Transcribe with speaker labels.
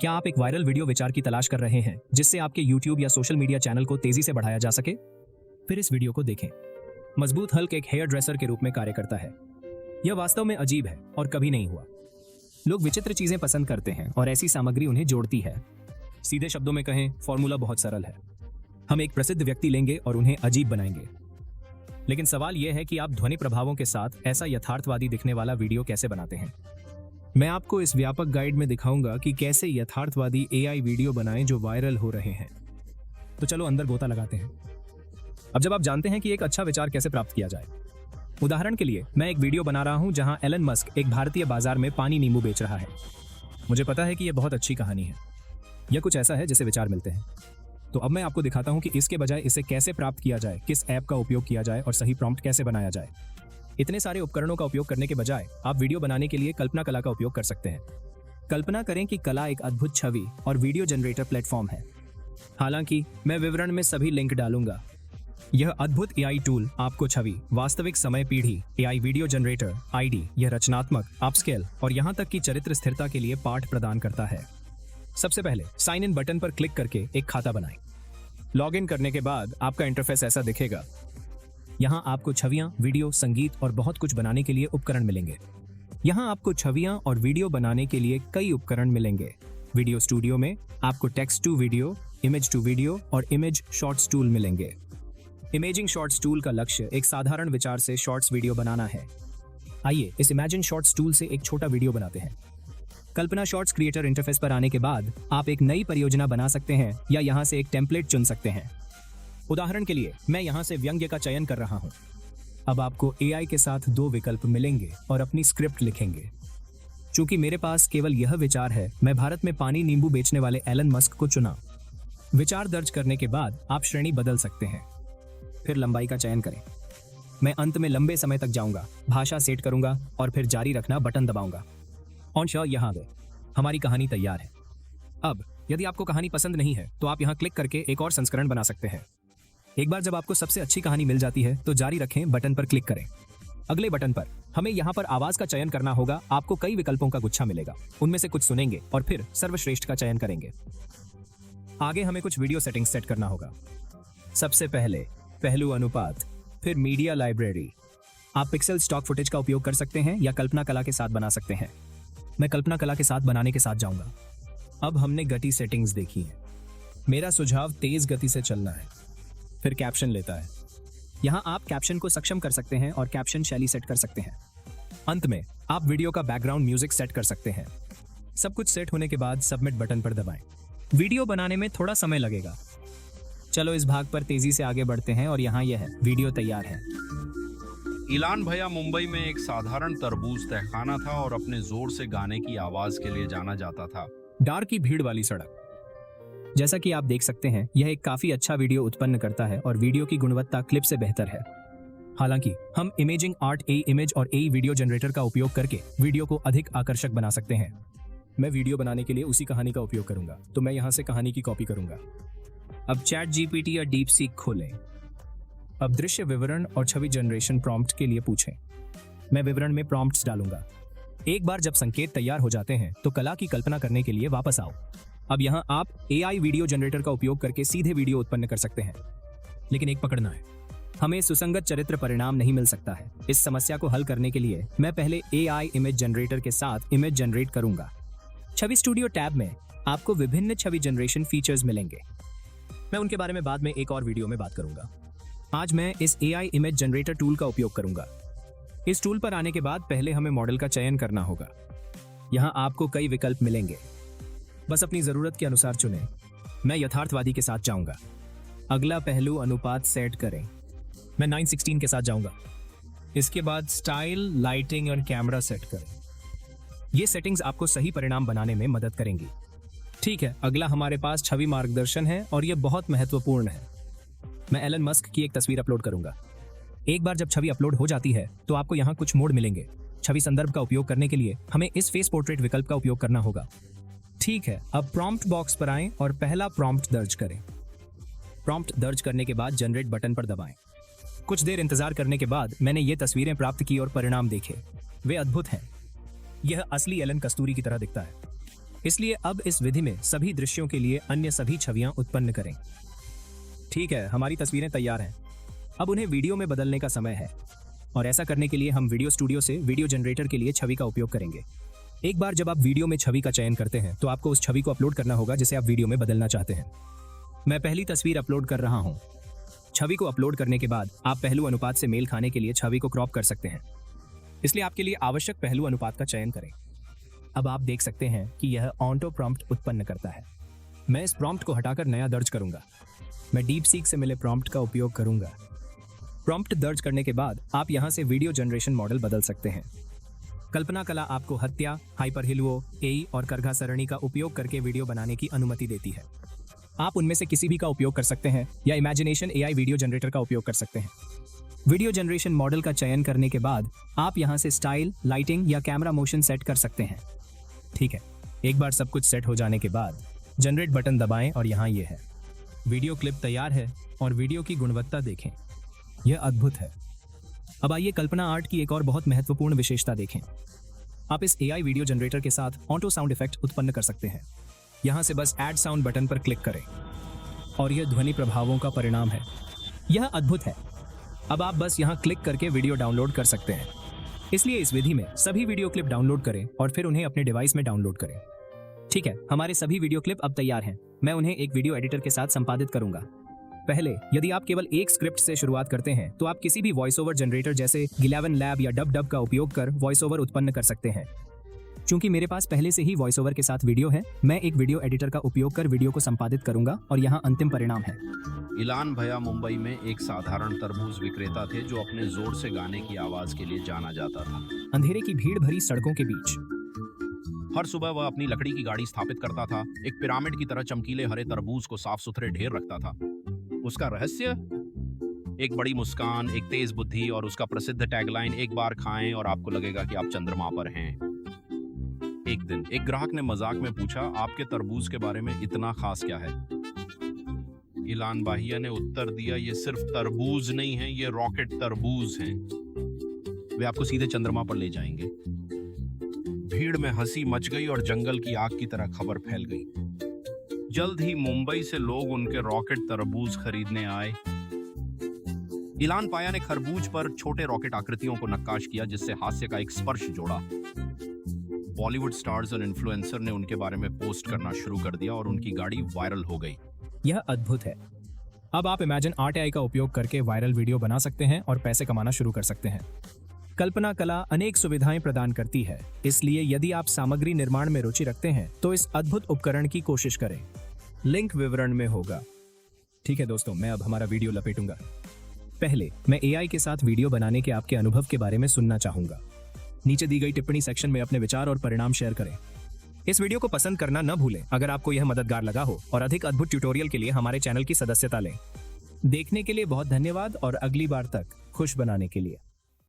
Speaker 1: क्या आप एक वायरल वीडियो विचार की तलाश कर रहे हैं जिससे आपके YouTube या सोशल मीडिया चैनल को तेजी से बढ़ाया जा सके? फिर इस वीडियो को देखें। मजबूत हल्क एक हेयर ड्रेसर के रूप में कार्य करता है। यह वास्तव में अजीब है और कभी नहीं हुआ। लोग विचित्र चीजें पसंद करते हैं और ऐसी सामग्री उन्हें जोड़ती है। सीधे शब्दों में कहें, फॉर्मूला बहुत सरल है। हम एक प्रसिद्ध व्यक्ति लेंगे और उन्हें अजीब बनाएंगे। लेकिन सवाल यह है कि आप ध्वनि प्रभावों के साथ ऐसा यथार्थवादी दिखने वाला वीडियो कैसे बनाते हैं। मैं आपको इस व्यापक गाइड में दिखाऊंगा कि कैसे यथार्थवादी AI वीडियो बनाएं जो वायरल हो रहे हैं। तो चलो अंदर गोता लगाते हैं। अब जब आप जानते हैं कि एक अच्छा विचार कैसे प्राप्त किया जाए, उदाहरण के लिए मैं एक वीडियो बना रहा हूं जहां एलन मस्क एक भारतीय बाजार में पानी नींबू बेच रहा है। मुझे पता है कि यह बहुत अच्छी कहानी है। यह कुछ ऐसा है जिसे विचार मिलते हैं। तो अब मैं आपको दिखाता हूं कि इसके बजाय इसे कैसे प्राप्त किया जाए, किस ऐप का उपयोग किया जाए और सही प्रॉम्प्ट कैसे बनाया जाए। इतने सारे उपकरणों का उपयोग करने के बजाय आप वीडियो बनाने के लिए कल्पना कला का उपयोग कर सकते हैं। कल्पना करें कि कला एक अद्भुत छवि और वीडियो जनरेटर प्लेटफॉर्म है। हालांकि मैं विवरण में सभी लिंक डालूंगा। यह अद्भुत AI टूल आपको छवि, वास्तविक समय पीढ़ी, AI वीडियो जनरेटर, ID, यह रचनात्मक, अपस्केल और यहां तक कि चरित्र स्थिरता के लिए पाठ प्रदान करता है। सबसे पहले साइन इन बटन पर क्लिक करके एक खाता बनाएं। लॉग इन करने के बाद आपका इंटरफेस ऐसा दिखेगा। यहाँ आपको छवियां, वीडियो, संगीत और बहुत कुछ बनाने के लिए उपकरण मिलेंगे। यहाँ आपको छवियां और वीडियो बनाने के लिए कई उपकरण मिलेंगे। वीडियो स्टूडियो में आपको text to video, image to video और इमेज शॉर्ट्स टूल मिलेंगे। इमेजिंग शॉर्ट्स टूल का लक्ष्य एक साधारण विचार से शॉर्ट्स वीडियो बनाना है। आइए इस इमेजिन शॉर्ट्स टूल से एक छोटा वीडियो बनाते हैं। कल्पना शॉर्ट्स क्रिएटर इंटरफेस पर आने के बाद आप एक नई परियोजना बना सकते हैं या यहाँ से एक टेम्पलेट चुन सकते हैं। उदाहरण के लिए मैं यहाँ से व्यंग्य का चयन कर रहा हूँ। अब आपको AI के साथ 2 विकल्प मिलेंगे और अपनी स्क्रिप्ट लिखेंगे। चूंकि मेरे पास केवल यह विचार है, मैं भारत में पानी नींबू बेचने वाले एलन मस्क को चुना। विचार दर्ज करने के बाद आप श्रेणी बदल सकते हैं। फिर लंबाई का चयन करें। मैं अंत में लंबे समय तक जाऊंगा, भाषा सेट करूंगा और फिर जारी रखना बटन दबाऊंगा। ऑन शॉ यहाँ आ गए। हमारी कहानी तैयार है। अब यदि आपको कहानी पसंद नहीं है तो आप यहाँ क्लिक करके एक और संस्करण बना सकते हैं। एक बार जब आपको सबसे अच्छी कहानी मिल जाती है तो जारी रखें बटन पर क्लिक करें। अगले बटन पर हमें यहाँ पर आवाज का चयन करना होगा। आपको कई विकल्पों का गुच्छा मिलेगा, उनमें से कुछ सुनेंगे और फिर सर्वश्रेष्ठ का चयन करेंगे। आगे हमें कुछ वीडियो सेटिंग्स सेट करना होगा। सबसे पहले पहलू अनुपात, फिर मीडिया लाइब्रेरी। आप पिक्सल स्टॉक फुटेज का उपयोग कर सकते हैं या कल्पना कला के साथ बना सकते हैं। मैं कल्पना कला के साथ बनाने के साथ जाऊंगा। अब हमने गति सेटिंग्स देखी है। मेरा सुझाव तेज गति से चलना है। फिर कैप्शन लेता है। यहाँ आप कैप्शन को सक्षम कर सकते हैं और कैप्शन शैली सेट कर सकते हैं। अंत में आप वीडियो का बैकग्राउंड म्यूजिक सेट कर सकते हैं। सब कुछ सेट होने के बाद सबमिट बटन पर दबाएं। वीडियो बनाने में थोड़ा समय लगेगा। चलो इस भाग पर तेजी से आगे बढ़ते हैं और यहाँ यह है, वीडियो तैयार है।
Speaker 2: इलान भैया मुंबई में एक साधारण तरबूज तहखाना था और अपने जोर से गाने की आवाज के लिए जाना जाता था।
Speaker 1: डार की भीड़ वाली सड़क। जैसा कि आप देख सकते हैं, यह एक काफी अच्छा वीडियो उत्पन्न करता है और वीडियो की गुणवत्ता क्लिप से बेहतर है। हालांकि हम इमेजिंग आर्ट AI इमेज और AI वीडियो जनरेटर का उपयोग करके वीडियो को अधिक आकर्षक बना सकते हैं। मैं वीडियो बनाने के लिए उसी कहानी का उपयोग करूंगा, तो मैं यहाँ से कहानी की कॉपी करूंगा। अब ChatGPT या DeepSeek खोलें। अब दृश्य विवरण और छवि जनरेशन प्रॉम्प्ट के लिए पूछें। मैं विवरण में प्रॉम्प्ट्स डालूंगा। एक बार जब संकेत तैयार हो जाते हैं तो कला की कल्पना करने के लिए वापस आओ। अब यहाँ आप AI वीडियो जनरेटर का उपयोग करके सीधे वीडियो उत्पन्न कर सकते हैं। लेकिन एक पकड़ना है, हमें सुसंगत चरित्र परिणाम नहीं मिल सकता है। इस समस्या को हल करने के लिए मैं पहले AI इमेज जनरेटर के साथ इमेज जनरेट करूंगा। छवि स्टूडियो टैब में आपको विभिन्न छवि जनरेशन फीचर्स मिलेंगे। मैं उनके बारे में बाद में एक और वीडियो में बात करूंगा। आज मैं इस AI इमेज जनरेटर टूल का उपयोग करूंगा। इस टूल पर आने के बाद पहले हमें मॉडल का चयन करना होगा। यहाँ आपको कई विकल्प मिलेंगे, बस अपनी जरूरत के अनुसार चुनें। मैं यथार्थवादी के साथ जाऊंगा। अगला पहलू अनुपात सेट करें। मैं 9:16 के साथ जाऊंगा। इसके बाद स्टाइल, लाइटिंग और कैमरा सेट करें। ये सेटिंग्स आपको सही परिणाम बनाने में मदद करेंगी। ठीक है, अगला हमारे पास छवि मार्गदर्शन है और यह बहुत महत्वपूर्ण है। मैं एलन मस्क की एक तस्वीर अपलोड करूंगा। एक बार जब छवि अपलोड हो जाती है तो आपको यहाँ कुछ मोड मिलेंगे। छवि संदर्भ का उपयोग करने के लिए हमें इस फेस पोर्ट्रेट विकल्प का उपयोग करना होगा। ठीक है, अब प्रॉम्प्ट बॉक्स पर आएं और पहला प्रॉम्प्ट दर्ज करें। प्रॉम्प्ट दर्ज करने के बाद जनरेट बटन पर दबाएं। कुछ देर इंतजार करने के बाद मैंने ये तस्वीरें प्राप्त की और परिणाम देखे। वे अद्भुत हैं। यह असली एलन कस्तूरी की तरह दिखता है। इसलिए अब इस विधि में सभी दृश्यों के लिए अन्य सभी छवियां उत्पन्न करें। ठीक है, हमारी तस्वीरें तैयार हैं। अब उन्हें वीडियो में बदलने का समय है और ऐसा करने के लिए हम वीडियो स्टूडियो से वीडियो जनरेटर के लिए छवि का उपयोग करेंगे। एक बार जब आप वीडियो में छवि का चयन करते हैं तो आपको उस छवि को अपलोड करना होगा जिसे आप वीडियो में बदलना चाहते हैं। मैं पहली तस्वीर अपलोड कर रहा हूं। छवि को अपलोड करने के बाद आप पहलू अनुपात से मेल खाने के लिए छवि को क्रॉप कर सकते हैं, इसलिए आपके लिए आवश्यक पहलू अनुपात का चयन करें। अब आप देख सकते हैं कि यह ऑटो प्रॉम्प्ट उत्पन्न करता है। मैं इस प्रॉम्प्ट को हटाकर नया दर्ज करूंगा। मैं डीप सीक से मिले प्रॉम्प्ट का उपयोग करूंगा। प्रॉम्प्ट दर्ज करने के बाद आप यहां से वीडियो जनरेशन मॉडल बदल सकते हैं। कल्पना कला आपको हत्या, हाइपरहिलवो, एई और करघा सरणी का उपयोग करके वीडियो बनाने की अनुमति देती है। आप उनमें से किसी भी का उपयोग कर सकते हैं या इमेजिनेशन एआई वीडियो जनरेटर का उपयोग कर सकते हैं। वीडियो जनरेशन मॉडल का चयन करने के बाद आप यहां से स्टाइल, लाइटिंग या कैमरा मोशन सेट कर सकते हैं। ठीक है, एक बार सब कुछ सेट हो जाने के बाद जनरेट बटन दबाएं और यहाँ ये है। वीडियो क्लिप तैयार है और वीडियो की गुणवत्ता देखें, यह अद्भुत है। अब आइए कल्पना आर्ट की एक और बहुत महत्वपूर्ण विशेषता देखें। आप इस एआई वीडियो जनरेटर के साथ ऑटो साउंड इफेक्ट उत्पन्न कर सकते हैं। यहाँ से बस ऐड साउंड बटन पर क्लिक करें और यह ध्वनि प्रभावों का परिणाम है। यह अद्भुत है। अब आप बस यहाँ क्लिक करके वीडियो डाउनलोड कर सकते हैं। इसलिए इस विधि में सभी वीडियो क्लिप डाउनलोड करें और फिर उन्हें अपने डिवाइस में डाउनलोड करें। ठीक है, हमारे सभी वीडियो क्लिप अब तैयार हैं। मैं उन्हें एक वीडियो एडिटर के साथ संपादित करूंगा। पहले, यदि आप केवल एक स्क्रिप्ट से शुरुआत करते हैं तो आप किसी भी वॉइस ओवर जनरेटर जैसे गिलावन लैब या डब का उपयोग कर वॉइस ओवर उत्पन्न कर सकते हैं। चूंकि मेरे पास पहले से ही वॉइस ओवर के साथ वीडियो है, मैं एक वीडियो एडिटर का उपयोग कर वीडियो को संपादित करूंगा और यहाँ अंतिम परिणाम है।
Speaker 2: इलान भैया मुंबई में एक साधारण तरबूज विक्रेता थे जो अपने जोर से गाने की आवाज के लिए जाना जाता था।
Speaker 1: अंधेरे की भीड़ भरी सड़कों के बीच
Speaker 2: हर सुबह वह अपनी लकड़ी की गाड़ी स्थापित करता था, एक पिरामिड की तरह चमकीले हरे तरबूज को साफ सुथरे ढेर रखता था। उसका रहस्य? एक बड़ी मुस्कान, एक तेज बुद्धि और उसका प्रसिद्ध टैगलाइन, एक बार खाएं और आपको लगेगा कि आप चंद्रमा पर हैं। एक दिन एक ग्राहक ने मजाक में पूछा, आपके तरबूज के बारे में इतना खास क्या है? इलान भैया ने उत्तर दिया, ये सिर्फ तरबूज नहीं है, ये रॉकेट तरबूज हैं। वे आपको सीधे चंद्रमा पर ले जाएंगे। भीड़ में हंसी मच गई और जंगल की आग की तरह खबर फैल गई। जल्द ही मुंबई से लोग उनके रॉकेट तरबूज खरीदने आए। इलान पाया ने खरबूज पर छोटे रॉकेट आकृतियों को नक्काश किया, जिससे हास्य का एक स्पर्श जोड़ा। बॉलीवुड स्टार्स और इन्फ्लुएंसर ने उनके बारे में पोस्ट करना शुरू कर दिया और उनकी गाड़ी वायरल हो गई।
Speaker 1: यह अद्भुत है। अब आप इमेजिन आर्ट एआई का उपयोग करके वायरल वीडियो बना सकते हैं और पैसे कमाना शुरू कर सकते हैं। कल्पना कला अनेक सुविधाएं प्रदान करती है, इसलिए यदि आप सामग्री निर्माण में रुचि रखते हैं तो इस अद्भुत उपकरण की कोशिश करें। लिंक विवरण में होगा। ठीक है दोस्तों, मैं अब हमारा वीडियो लपेटूंगा। पहले मैं एआई के साथ वीडियो बनाने के आपके अनुभव के बारे में सुनना चाहूंगा। नीचे दी गई टिप्पणी सेक्शन में अपने विचार और परिणाम शेयर करें। इस वीडियो को पसंद करना न भूलें अगर आपको यह मददगार लगा हो, और अधिक अद्भुत ट्यूटोरियल के लिए हमारे चैनल की सदस्यता लें। देखने के लिए बहुत धन्यवाद और अगली बार तक खुश बनाने के लिए।